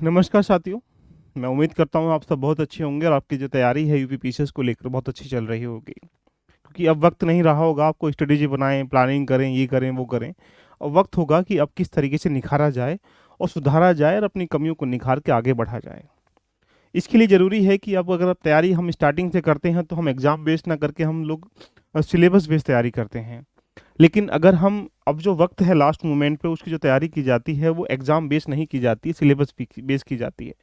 नमस्कार साथियों। मैं उम्मीद करता हूँ आप सब बहुत अच्छे होंगे और आपकी जो तैयारी है यूपी पीसीएस को लेकर बहुत अच्छी चल रही होगी, क्योंकि अब वक्त नहीं रहा होगा आपको स्ट्रेटेजी बनाएं, प्लानिंग करें, ये करें वो करें। और वक्त होगा कि अब किस तरीके से निखारा जाए और सुधारा जाए और अपनी कमियों को निखार के आगे बढ़ा जाए। इसके लिए ज़रूरी है कि अब अगर तैयारी हम स्टार्टिंग से करते हैं तो हम एग्ज़ाम बेस्ड ना करके हम लोग सिलेबस बेस्ड तैयारी करते हैं। लेकिन अगर हम अब जो वक्त है लास्ट मोमेंट पे उसकी जो तैयारी की जाती है वो एग्ज़ाम बेस्ड नहीं की जाती है, सिलेबस बेस्ड की जाती है।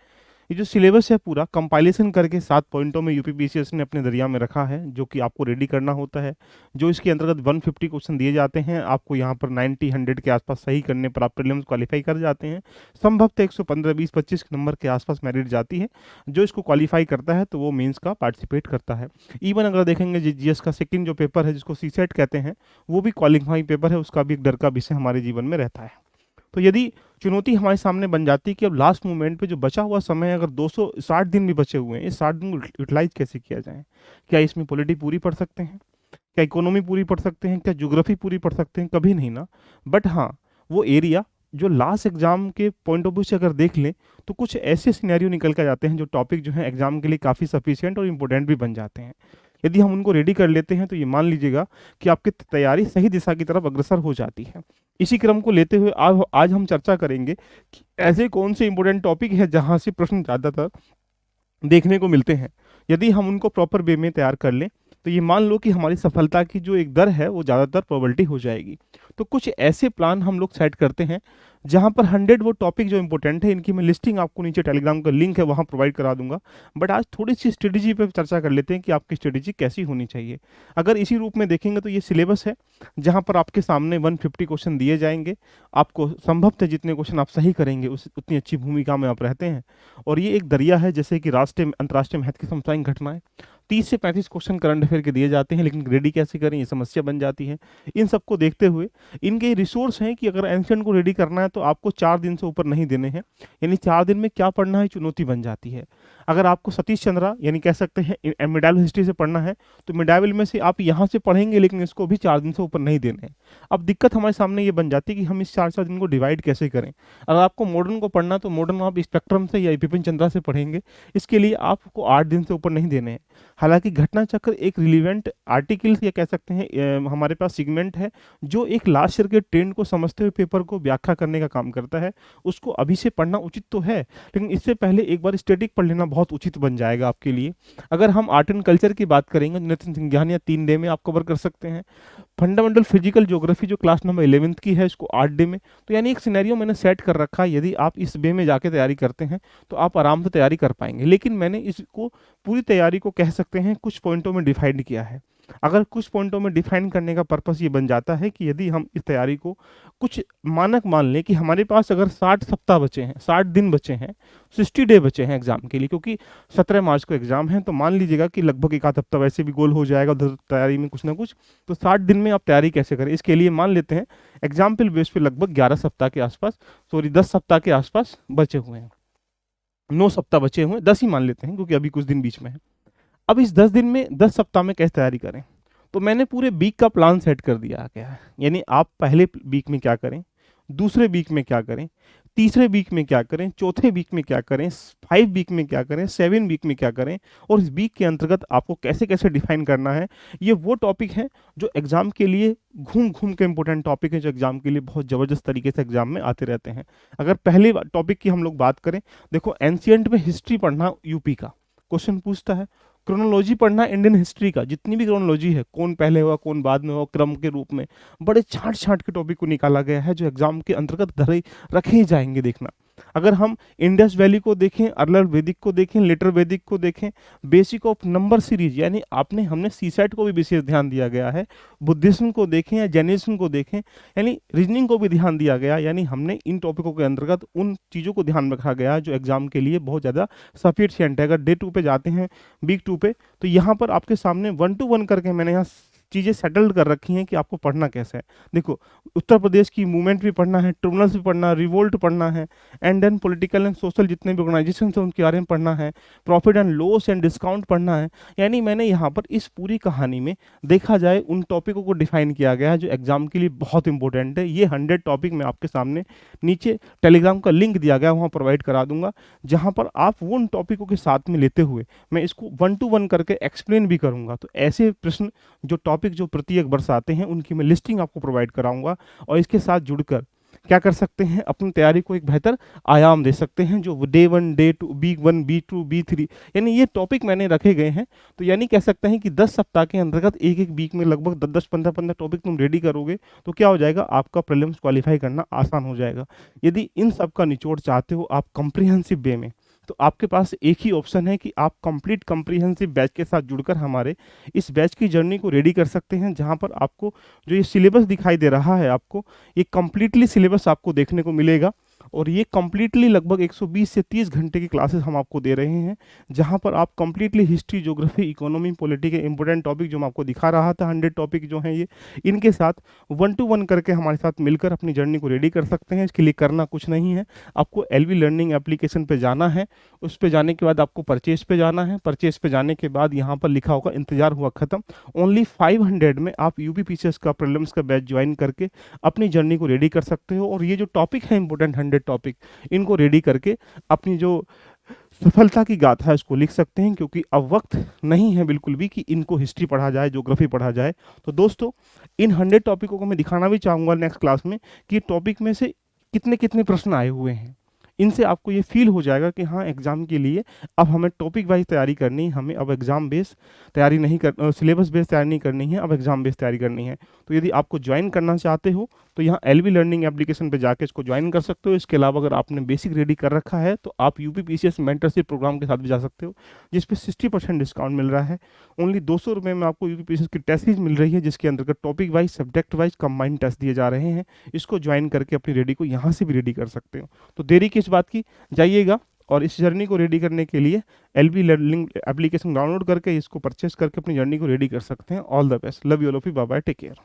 ये जो सिलेबस है पूरा कंपाइलेशन करके 7 पॉइंटों में यूपीपीसीएस ने अपने दरिया में रखा है, जो कि आपको रेडी करना होता है। जो इसके अंतर्गत 150 क्वेश्चन दिए जाते हैं, आपको यहाँ पर 90 100 के आसपास सही करने पर आप प्रीलिम्स क्वालिफाई कर जाते हैं। संभवतः 115 20 25 नंबर के आसपास मेरिट जाती है। जो इसको क्वालिफाई करता है तो वो मेंस का पार्टिसिपेट करता है। इवन अगर देखेंगे जीएस का सेकंड जो पेपर है जिसको सीसेट कहते हैं, वो भी क्वालिफाइंग पेपर है, उसका भी एक डर का विषय हमारे जीवन में रहता है। तो यदि चुनौती हमारे सामने बन जाती है कि अब लास्ट मोमेंट पे जो बचा हुआ समय है, अगर 260 दिन भी बचे हुए हैं, इस 60 दिन को यूटिलाइज कैसे किया जाए? क्या इसमें पॉलिटी पूरी पढ़ सकते हैं? क्या इकोनॉमी पूरी पढ़ सकते हैं? क्या ज्योग्राफी पूरी पढ़ सकते हैं? कभी नहीं ना। बट हाँ, वो एरिया जो लास्ट एग्जाम के पॉइंट ऑफ व्यू से अगर देख लें तो कुछ ऐसे सिनेरियो निकल कर जाते हैं जो टॉपिक जो है एग्जाम के लिए काफ़ी सफिशिएंट और इम्पोर्टेंट भी बन जाते हैं। यदि हम उनको रेडी कर लेते हैं तो ये मान लीजिएगा कि आपकी तैयारी सही दिशा की तरफ अग्रसर हो जाती है। इसी क्रम को लेते हुए आज आज हम चर्चा करेंगे कि ऐसे कौन से इंपॉर्टेंट टॉपिक है जहां से प्रश्न ज़्यादातर देखने को मिलते हैं। यदि हम उनको प्रॉपर वे में तैयार कर लें तो ये मान लो कि हमारी सफलता की जो एक दर है वो ज़्यादातर प्रोबेबिलिटी हो जाएगी। तो कुछ ऐसे प्लान हम लोग सेट करते हैं जहां पर 100 वो टॉपिक जो इंपॉर्टेंट है, इनकी मैं लिस्टिंग आपको नीचे टेलीग्राम का लिंक है वहां प्रोवाइड करा दूंगा। बट आज थोड़ी सी स्ट्रेटेजी पे चर्चा कर लेते हैं कि आपकी स्ट्रेटेजी कैसी होनी चाहिए। अगर इसी रूप में देखेंगे तो ये सिलेबस है जहां पर आपके सामने 150 क्वेश्चन दिए जाएंगे। आपको संभवतः जितने क्वेश्चन आप सही करेंगे उस उतनी अच्छी भूमिका में आप रहते हैं। और ये एक दरिया है, जैसे कि राष्ट्रीय अंतर्राष्ट्रीय महत्व की समसामयिक घटनाएं, 30 से 35 क्वेश्चन करंट अफेयर के दिए जाते हैं, लेकिन रेडी कैसे करें ये समस्या बन जाती है। इन सबको देखते हुए इनके रिसोर्स हैं कि अगर एंशिएंट को रेडी करना है तो आपको 4 दिन से ऊपर नहीं देने हैं। यानी 4 दिन में क्या पढ़ना है चुनौती बन जाती है। अगर आपको सतीश चंद्रा यानी कह सकते हैं मिडाइवल हिस्ट्री से पढ़ना है तो मिडाइवल में से आप यहाँ से पढ़ेंगे, लेकिन इसको भी 4 दिन से ऊपर नहीं देने हैं। अब दिक्कत हमारे सामने ये बन जाती है कि हम इस 4 4 दिन को डिवाइड कैसे करें। अगर आपको मॉडर्न को पढ़ना तो मॉडर्न आप स्पेक्ट्रम से या बिपिन चंद्रा से पढ़ेंगे। इसके लिए आपको 8 दिन से ऊपर नहीं देने हैं। हालांकि घटना चक्र एक रिलीवेंट आर्टिकल्स या कह सकते हैं हमारे पास सिगमेंट है जो एक लास्ट ईयर के ट्रेंड को समझते हुए पेपर को व्याख्या करने का काम करता है। उसको अभी से पढ़ना उचित तो है, लेकिन इससे पहले एक बार स्टैटिक पढ़ लेना बहुत उचित बन जाएगा आपके लिए। अगर हम आर्ट एंड कल्चर की बात करेंगे तो नितिन सिंघानिया या 3 डे में आप कवर कर सकते हैं। फंडामेंटल फिजिकल ज्योग्राफी जो क्लास नंबर 11th की है इसको 8 डे में। तो यानी एक सिनेरियो मैंने सेट कर रखा है, यदि आप इस वे में जाके तैयारी करते हैं तो आप आराम से तैयारी कर पाएंगे। लेकिन मैंने इसको पूरी तैयारी को कह सकते हैं कुछ पॉइंटों में डिफाइंड किया है। अगर कुछ पॉइंटों में डिफाइन करने का पर्पस ये बन जाता है कि यदि हम इस तैयारी को कुछ मानक मान लें कि हमारे पास अगर 60 सप्ताह बचे हैं, 60 दिन बचे हैं, 60 डे बचे हैं एग्जाम के लिए, क्योंकि 17 मार्च को एग्जाम है, तो मान लीजिएगा कि लगभग एक आध हफ्ता वैसे भी गोल हो जाएगा उधर तैयारी में कुछ ना कुछ। तो 60 दिन में आप तैयारी कैसे करें, इसके लिए मान लेते हैं एग्जाम्पल बेस पे लगभग 11 सप्ताह के आसपास, सॉरी 10 सप्ताह के आसपास बचे हुए हैं, 9 सप्ताह बचे हुए हैं, 10 ही मान लेते हैं क्योंकि अभी कुछ दिन बीच में है। अब इस 10 दिन में 10 सप्ताह में कैसे तैयारी करें, तो मैंने पूरे वीक का प्लान सेट कर दिया गया है। यानी आप पहले वीक में क्या करें, दूसरे वीक में क्या करें, तीसरे वीक में क्या करें, चौथे वीक में क्या करें, 5 वीक में क्या करें, 7 वीक में क्या करें, और इस वीक के अंतर्गत आपको कैसे कैसे डिफाइन करना है। ये वो टॉपिक हैं जो एग्जाम के लिए घूम घूम के इंपॉर्टेंट टॉपिक है, जो एग्जाम के लिए बहुत ज़बरदस्त तरीके से एग्जाम में आते रहते हैं। अगर पहले टॉपिक की हम लोग बात करें, देखो एंशियंट में हिस्ट्री पढ़ना यूपी का क्वेश्चन पूछता है, क्रोनोलॉजी पढ़ना इंडियन हिस्ट्री का, जितनी भी क्रोनोलॉजी है, कौन पहले हुआ कौन बाद में हुआ, क्रम के रूप में बड़े छांट छांट के टॉपिक को निकाला गया है जो एग्जाम के अंतर्गत धरे रखे ही जाएंगे। देखना, अगर हम इंडस वैली को देखें, अर्लर वैदिक को देखें, लेटर वैदिक को देखें, बेसिक ऑफ नंबर सीरीज, यानी हमने सीसेट को भी विशेष ध्यान दिया गया है, बुद्धिज्म को देखें या जैनिज्म को देखें, यानी रीजनिंग को भी ध्यान दिया गया। यानी हमने इन टॉपिकों के अंतर्गत उन चीज़ों को ध्यान रखा गया जो एग्जाम के लिए बहुत ज़्यादा सफिशिएंट है। अगर डे 2 पे जाते हैं, वीक 2 पे, तो यहाँ पर आपके सामने 1 to 1 करके मैंने यहाँ चीज़ें सेटल्ड कर रखी हैं कि आपको पढ़ना कैसे है। देखो, उत्तर प्रदेश की मूवमेंट भी पढ़ना है, ट्रिब्यूनल्स भी पढ़ना है, रिवोल्ट पढ़ना है, and then political and social जितने भी ऑर्गेनाइजेशन हैं उनके बारे में पढ़ना है, profit and loss and discount पढ़ना है। यानी मैंने यहाँ पर इस पूरी कहानी में देखा जाए उन टॉपिकों को डिफाइन किया गया है जो एग्जाम के लिए बहुत इंपॉर्टेंट है। ये 100 टॉपिक मैं आपके सामने नीचे टेलीग्राम का लिंक दिया गया है, वहाँ प्रोवाइड करा दूंगा, जहाँ पर आप उन टॉपिकों के साथ में लेते हुए मैं इसको 1 to 1 करके एक्सप्लेन भी करूंगा। तो ऐसे प्रश्न जो टॉपिक जो प्रत्येक वर्ष आते हैं उनकी मैं लिस्टिंग आपको प्रोवाइड कराऊंगा, और इसके साथ जुड़कर क्या कर सकते हैं, अपनी तैयारी को एक बेहतर आयाम दे सकते हैं। जो day 1, day 2, B1, B2, B3, यानी ये टॉपिक मैंने रखे गए हैं। तो यानी कह सकते हैं कि 10 सप्ताह के अंतर्गत एक एक वीक में लगभग 10-10, 15-15 टॉपिक तुम रेडी करोगे तो क्या हो जाएगा, आपका प्रीलिम्स क्वालिफाई करना आसान हो जाएगा। यदि इन सब का निचोड़ चाहते हो आप कॉम्प्रिहेंसिव वे में, तो आपके पास एक ही ऑप्शन है कि आप कंप्लीट कॉम्प्रिहेंसिव बैच के साथ जुड़कर हमारे इस बैच की जर्नी को रेडी कर सकते हैं, जहां पर आपको जो ये सिलेबस दिखाई दे रहा है, आपको ये कंप्लीटली सिलेबस आपको देखने को मिलेगा। और ये कंप्लीटली लगभग 120 से 30 घंटे की क्लासेस हम आपको दे रहे हैं, जहां पर आप completely history, geography, economy, polity के इंपॉर्टेंट टॉपिक जो मैं आपको दिखा रहा था, 100 टॉपिक जो हैं ये, इनके साथ 1 to 1 करके हमारे साथ मिलकर अपनी जर्नी को रेडी कर सकते हैं। इसके लिए करना कुछ नहीं है, आपको एलवी लर्निंग एप्लीकेशन पे जाना है, उस पे जाने के बाद आपको परचेज पे जाना है, परचेज पे जाने के बाद यहाँ पर लिखा होगा इंतजार हुआ खत्म। ओनली 500 में आप यूपीपीसीएस का प्रीलिम्स का बैच ज्वाइन करके अपनी जर्नी को रेडी कर सकते हो। और ये जो टॉपिक है इंपॉर्टेंट 100 टॉपिक, इनको रेडी करके अपनी जो सफलता की गाथा है उसको लिख सकते हैं, क्योंकि अब वक्त नहीं है बिल्कुल भी कि इनको हिस्ट्री पढ़ा जाए, ज्योग्राफी पढ़ा जाए। तो दोस्तों, इन 100 टॉपिकों को मैं दिखाना भी चाहूँगा नेक्स्ट क्लास में कि टॉपिक में से कितने कितने प्रश्न आए हुए हैं। इनसे आपको ये फील हो जाएगा कि हाँ, एग्जाम के लिए अब हमें टॉपिक वाइज तैयारी करनी है, हमें अब एग्जाम बेस तैयारी नहीं कर, सिलेबस बेस तैयारी नहीं करनी है, अब एग्जाम बेस तैयारी करनी है। तो यदि आपको ज्वाइन करना चाहते हो तो यहाँ एलवी लर्निंग एप्लीकेशन पे जाके इसको ज्वाइन कर सकते हो। इसके अलावा अगर आपने बेसिक रेडी कर रखा है तो आप यूपीपीसीएस मेंटरशिप प्रोग्राम के साथ भी जा सकते हो, जिसपे 60% डिस्काउंट मिल रहा है। ओनली 200 रुपये में आपको यूपीपीसीएस की टेस्ट सीरीज मिल रही है, जिसके अंतर्गत topic wise, subject wise combined test दिए जा रहे हैं। इसको ज्वाइन करके अपनी रेडी को यहाँ से भी रेडी कर सकते हो। तो देरी किस बात की, जाइएगा और इस जर्नी को रेडी करने के लिए एलवी लर्निंग एप्लीकेशन डाउनलोड करके इसको परचेस करके अपनी जर्नी को रेडी कर सकते हैं। All the best, love you all of you, bye bye, take care.